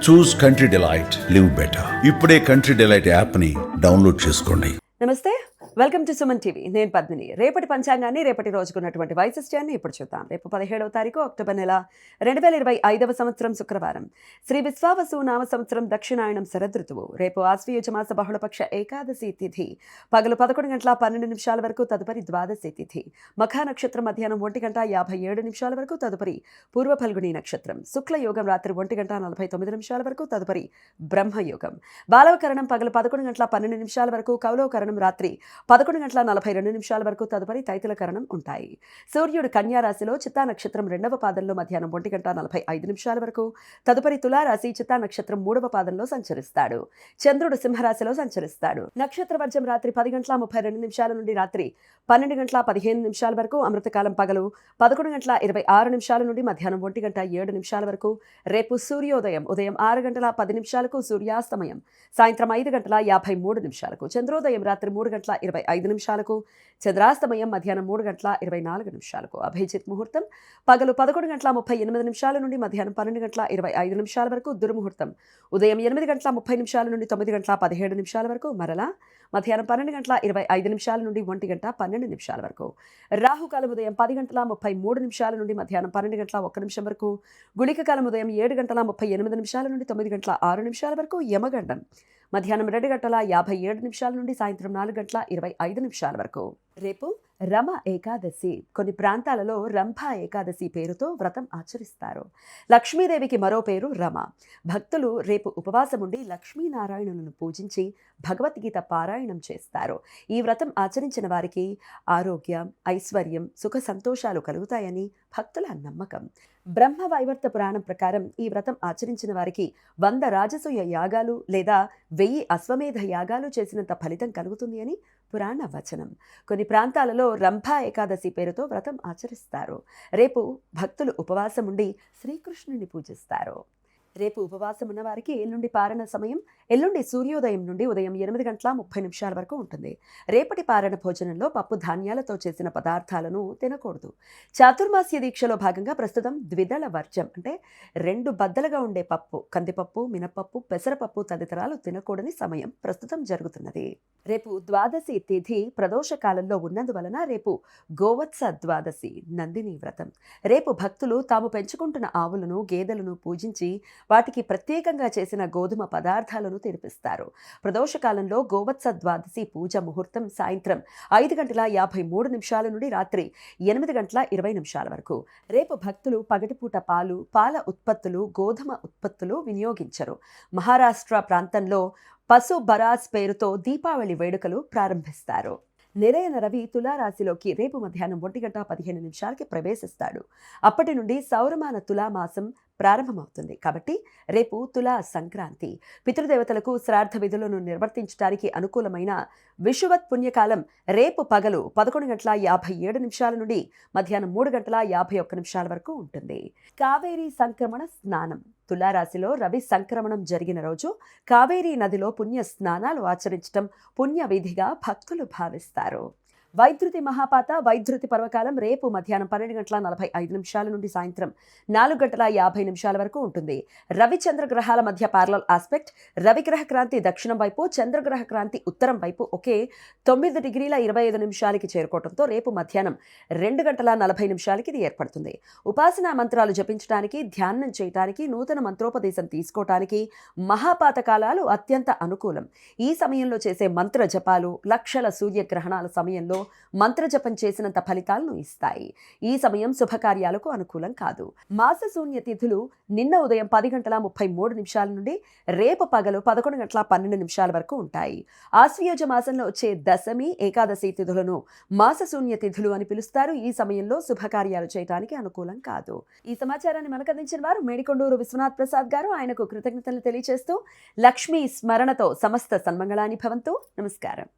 చూస్ country delight, live better. ఇప్పుడే country delight యాప్ని download చేసుకోండి. నమస్తే, వెల్కమ్ టు సుమన్ టీవీ. నేను పద్మిని. రేపటి పంచాంగాన్ని, రేపటి రోజుకున్నటువంటి వైశిష్ట్యాన్ని ఇప్పుడు చూద్దాం. రేపు 17వ తారీఖు అక్టోబర్ నెల 2025వ సంవత్సరం శుక్రవారం. శ్రీ విశ్వావసు నామ సంవత్సరం దక్షిణాయనం శరదృతువు. రేపు ఆశ్వయుజ మాస బహుళపక్ష ఏకాదశి తిథి పగలు 11:12 వరకు, తదుపరి ద్వాదశి తిథి. మఖా నక్షత్రం మధ్యాహ్నం 1:57 వరకు, తదుపరి పూర్వ ఫల్గుణి నక్షత్రం. శుక్ల యోగం రాత్రి 1:49 వరకు, తదుపరి బ్రహ్మయోగం. బాలవకరణం పగలు 11:12 వరకు, కౌలవకరణం రాత్రి 11:42 వరకు, తదుపరి తైతులకరణం ఉంటాయి. సూర్యుడు కన్యా రాశిలో చిత్తా నక్షత్రం 2వ పాదంలో మధ్యాహ్నం 1:45 వరకు, తదుపరి తులారాశి చిత్తా నక్షత్రం 3వ పాదంలో సంచరిస్తాడు. చంద్రుడు సింహరాశిలో సంచరిస్తాడు. నక్షత్ర వర్జం రాత్రి 10:32 నుండి రాత్రి 12:15 వరకు, అమృతకాలం పగలు 11:26 నుండి మధ్యాహ్నం 1:07 వరకు. రేపు సూర్యోదయం ఉదయం 6:10 సూర్యాస్తమయం సాయంత్రం 5:53. చంద్రోదయం రాత్రి 3:25, చంద్రాస్తమయం మధ్యాహ్నం 3:24. అభిజిత్ ముహూర్తం పగలు 11:38 నుండి మధ్యాహ్నం 12:25 వరకు. దుర్ముహూర్తం ఉదయం 8:30 నుండి 9:17 వరకు, మరలా మధ్యాహ్నం 12:25 నుండి 1:12 వరకు. రాహుకాలం ఉదయం 10:33 నుండి మధ్యాహ్నం 12:01 వరకు. గుళిక కాలం ఉదయం 7:38 నుండి 9:06 వరకు. యమగండం మధ్యాహ్నం 2:57 నుండి సాయంత్రం 4:25 వరకు. రేపు రమ ఏకాదశి. కొన్ని ప్రాంతాలలో రంభా ఏకాదశి పేరుతో వ్రతం ఆచరిస్తారు. లక్ష్మీదేవికి మరో పేరు రమ. భక్తులు రేపు ఉపవాసం ఉండి లక్ష్మీనారాయణులను పూజించి భగవద్గీత పారాయణం చేస్తారు. ఈ వ్రతం ఆచరించిన వారికి ఆరోగ్యం, ఐశ్వర్యం, సుఖ సంతోషాలు కలుగుతాయని భక్తుల నమ్మకం. బ్రహ్మ వైవర్త పురాణం ప్రకారం ఈ వ్రతం ఆచరించిన వారికి 100 రాజసూయ యాగాలు లేదా 1000 అశ్వమేధ యాగాలు చేసినంత ఫలితం కలుగుతుంది అని పురాణ వచనం. కొన్ని ప్రాంతాలలో రంభా ఏకాదశి పేరుతో వ్రతం ఆచరిస్తారు. రేపు భక్తులు ఉపవాసం ఉండి శ్రీకృష్ణుని పూజిస్తారు. రేపు ఉపవాసం ఉన్న వారికి ఎల్లుండి పారణ సమయం ఎల్లుండి సూర్యోదయం నుండి ఉదయం 8:30 వరకు ఉంటుంది. రేపటి పారణ భోజనంలో పప్పు ధాన్యాలతో చేసిన పదార్థాలను తినకూడదు. చాతుర్మాస్య దీక్షలో భాగంగా ప్రస్తుతం ద్విదళ వర్జం అంటే 2 బద్దలుగా ఉండే పప్పు, కందిపప్పు, మినపప్పు, పెసరపప్పు తదితరాలు తినకూడని సమయం ప్రస్తుతం జరుగుతున్నది. రేపు ద్వాదశి తిథి ప్రదోష కాలంలో ఉన్నందువలన రేపు గోవత్స ద్వాదశి నందిని వ్రతం. రేపు భక్తులు తాము పెంచుకుంటున్న ఆవులను, గేదెలను పూజించి వాటికి ప్రత్యేకంగా చేసిన గోధుమ పదార్థాలను తినిపిస్తారు. ప్రదోషకాలంలో గోవత్స ద్వాదశి పూజ ముహూర్తం సాయంత్రం 5:53 నుండి రాత్రి 8:20 వరకు. రేపు భక్తులు పగటిపూట పాలు, పాల ఉత్పత్తులు, గోధుమ ఉత్పత్తులు వినియోగించరు. మహారాష్ట్ర ప్రాంతంలో పశు బరాస్ పేరుతో దీపావళి వేడుకలు ప్రారంభిస్తారు. నిరయన రవి తులారాశిలోకి రేపు మధ్యాహ్నం 1:15 ప్రవేశిస్తాడు. అప్పటి నుండి సౌరమాన తులామాసం ప్రారంభమవుతుంది. కాబట్టి రేపు తులా సంక్రాంతి. పితృదేవతలకు శ్రాద్ధ విధులను నిర్వర్తించడానికి అనుకూలమైన విషువత్ పుణ్యకాలం రేపు పగలు 11:57 నుండి మధ్యాహ్నం 3:51 వరకు ఉంటుంది. కావేరీ సంక్రమణ స్నానం. తులారాశిలో రవి సంక్రమణం జరిగిన రోజు కావేరీ నదిలో పుణ్య స్నానాలు ఆచరించడం పుణ్య విధిగా భక్తులు భావిస్తారు. వైద్యుతి మహాపాత వైద్యుతి పర్వకాలం రేపు మధ్యాహ్నం 12:45 నుండి సాయంత్రం 4:50 వరకు ఉంటుంది. రవి చంద్రగ్రహాల మధ్య పారలల్ ఆస్పెక్ట్. రవిగ్రహ క్రాంతి దక్షిణం వైపు, చంద్రగ్రహ క్రాంతి ఉత్తరం వైపు ఒకే 9:25 చేరుకోవడంతో రేపు మధ్యాహ్నం 2:40 ఇది ఏర్పడుతుంది. ఉపాసనా మంత్రాలు జపించడానికి, ధ్యానం చేయడానికి, నూతన మంత్రోపదేశం తీసుకోవటానికి మహాపాత కాలాలు అత్యంత అనుకూలం. ఈ సమయంలో చేసే మంత్ర జపాలు లక్షల సూర్యగ్రహణాల సమయంలో మంత్రజపం చేసినంత ఫలితాలను ఇస్తాయి. ఈ సమయం శుభకార్యాలకు అనుకూలం కాదు. మాసశూన్య తిథులు నిన్న ఉదయం 10:33 నుండి రేపు పగలు 11:12 వరకు ఉంటాయి. ఆశ్వయుజ మాసంలో వచ్చే దశమి, ఏకాదశి తిథులను మాసశూన్య తిథులు అని పిలుస్తారు. ఈ సమయంలో శుభకార్యాలు చేయడానికి అనుకూలం కాదు. ఈ సమాచారాన్ని మనకు అందించిన వారు మేడికొండూరు విశ్వనాథ్ ప్రసాద్ గారు. ఆయనకు కృతజ్ఞతలు తెలియజేస్తూ లక్ష్మీ స్మరణతో సమస్త సన్మంగళాని భవంతు. నమస్కారం.